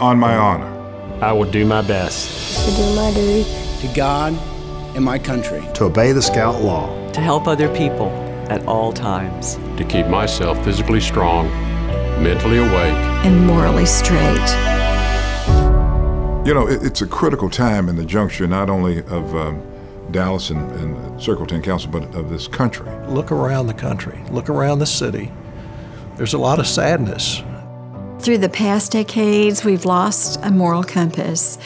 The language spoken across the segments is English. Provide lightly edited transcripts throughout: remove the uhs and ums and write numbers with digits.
On my honor. I will do my best. To do my duty. To God and my country. To obey the Scout law. To help other people at all times. To keep myself physically strong, mentally awake, and morally straight. You know, it's a critical time in the juncture not only of Dallas and Circle 10 Council, but of this country. Look around the country, look around the city. There's a lot of sadness. Through the past decades, we've lost a moral compass.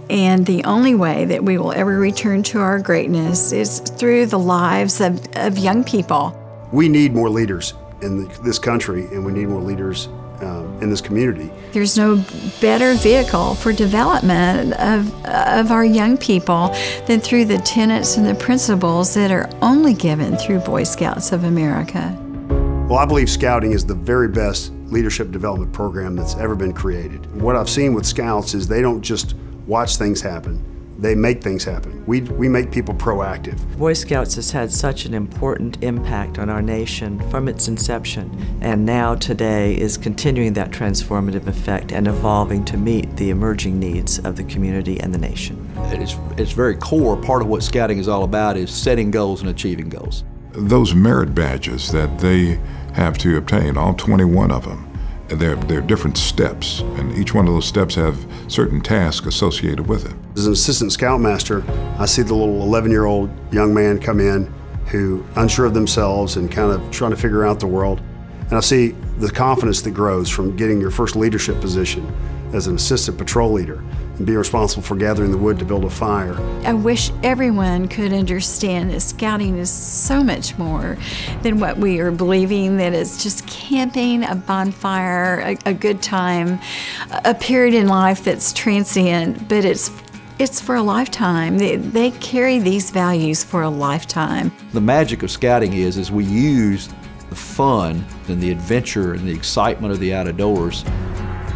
And the only way that we will ever return to our greatness is through the lives of young people. We need more leaders in this country, and we need more leaders in this community. There's no better vehicle for development of our young people than through the tenets and the principles that are only given through Boy Scouts of America. Well, I believe Scouting is the very best leadership development program that's ever been created. What I've seen with Scouts is they don't just watch things happen, they make things happen. We make people proactive. Boy Scouts has had such an important impact on our nation from its inception, and now today is continuing that transformative effect and evolving to meet the emerging needs of the community and the nation. It's very core. Part of what Scouting is all about is setting goals and achieving goals. Those merit badges that they have to obtain, all 21 of them, they're different steps, and each one of those steps have certain tasks associated with it. As an assistant scoutmaster, I see the little 11-year-old young man come in who unsure of themselves and kind of trying to figure out the world. And I see the confidence that grows from getting your first leadership position as an assistant patrol leader and being responsible for gathering the wood to build a fire. I wish everyone could understand that Scouting is so much more than what we are believing, that it's just camping, a bonfire, a good time, a period in life that's transient, but it's for a lifetime. They carry these values for a lifetime. The magic of Scouting is we use the fun and the adventure and the excitement of the outdoors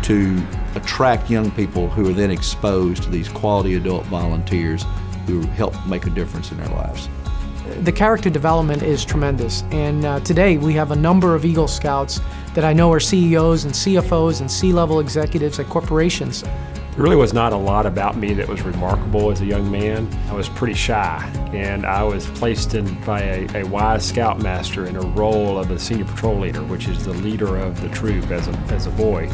to attract young people who are then exposed to these quality adult volunteers who help make a difference in their lives. The character development is tremendous, and today we have a number of Eagle Scouts that I know are CEOs and CFOs and C-level executives at corporations. There really was not a lot about me that was remarkable as a young man. I was pretty shy, and I was placed in by a wise scoutmaster in a role of a senior patrol leader, which is the leader of the troop as a boy.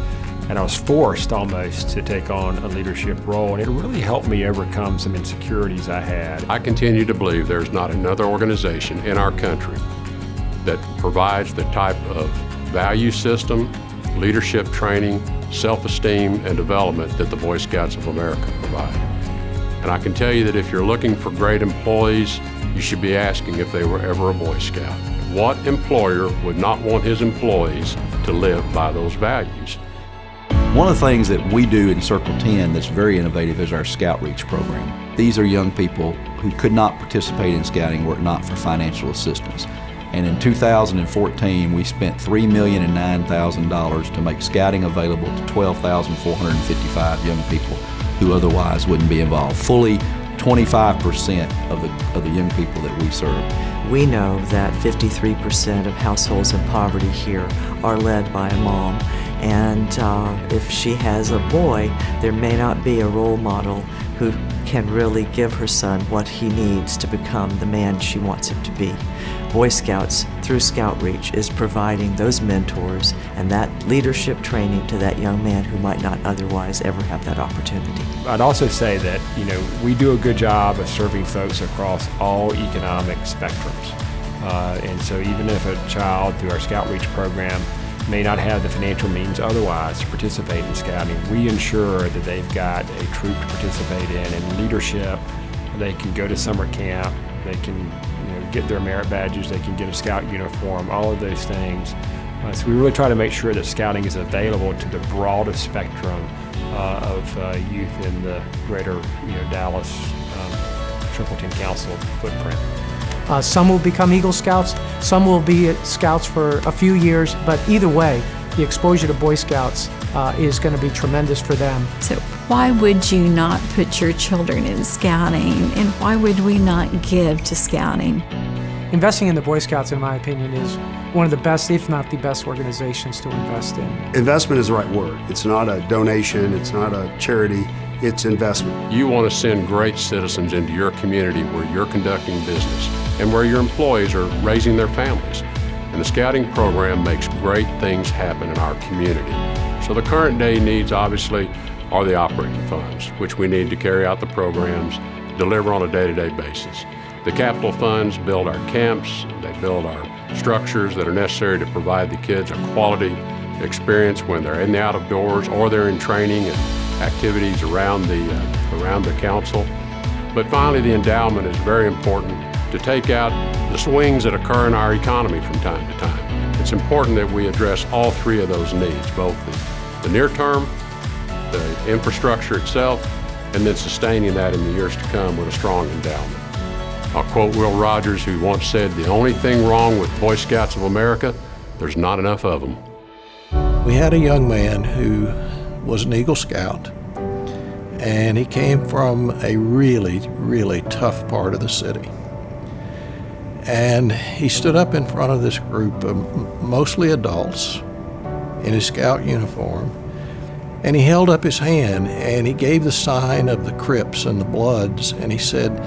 And I was forced almost to take on a leadership role, and it really helped me overcome some insecurities I had. I continue to believe there's not another organization in our country that provides the type of value system, leadership training, self-esteem, and development that the Boy Scouts of America provide. And I can tell you that if you're looking for great employees, you should be asking if they were ever a Boy Scout. What employer would not want his employees to live by those values? One of the things that we do in Circle 10 that's very innovative is our Scout Reach program. These are young people who could not participate in Scouting were it not for financial assistance. And in 2014, we spent $3,009,000 to make Scouting available to 12,455 young people who otherwise wouldn't be involved. Fully 25% of the young people that we serve. We know that 53% of households in poverty here are led by a mom. And if she has a boy, there may not be a role model who can really give her son what he needs to become the man she wants him to be. Boy Scouts, through Scout Reach, is providing those mentors and that leadership training to that young man who might not otherwise ever have that opportunity. I'd also say that, we do a good job of serving folks across all economic spectrums. And so even if a child, through our Scout Reach program, may not have the financial means otherwise to participate in Scouting, we ensure that they've got a troop to participate in leadership. They can go to summer camp, they can get their merit badges, they can get a Scout uniform, all of those things. So we really try to make sure that Scouting is available to the broadest spectrum of youth in the greater Dallas Circle 10 Council footprint. Some will become Eagle Scouts, some will be Scouts for a few years, but either way, the exposure to Boy Scouts is going to be tremendous for them. So why would you not put your children in Scouting, and why would we not give to Scouting? investing in the Boy Scouts, in my opinion, is one of the best, if not the best, organizations to invest in. Investment is the right word. It's not a donation, it's not a charity, it's investment. You want to send great citizens into your community where you're conducting business and where your employees are raising their families. And the Scouting program makes great things happen in our community. So the current day needs, obviously, are the operating funds, which we need to carry out the programs, deliver on a day-to-day basis. The capital funds build our camps, they build our structures that are necessary to provide the kids a quality experience when they're in the out of doors or they're in training and activities around the council. But finally, the endowment is very important to take out the swings that occur in our economy from time to time. It's important that we address all three of those needs, both the near term, the infrastructure itself, and then sustaining that in the years to come with a strong endowment. I'll quote Will Rogers, who once said, "The only thing wrong with Boy Scouts of America, there's not enough of them." We had a young man who was an Eagle Scout, and he came from a really, really tough part of the city. And he stood up in front of this group of mostly adults in his Scout uniform, and he held up his hand and he gave the sign of the Crips and the Bloods, and he said,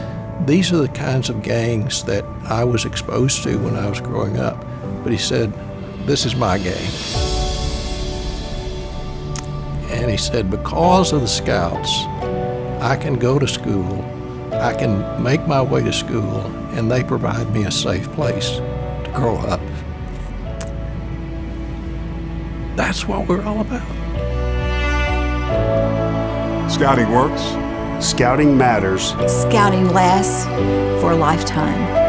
"These are the kinds of gangs that I was exposed to when I was growing up." But he said, "This is my gang." And he said, "Because of the Scouts, I can go to school, I can make my way to school, and they provide me a safe place to grow up." That's what we're all about. Scouting works. Scouting matters. Scouting lasts for a lifetime.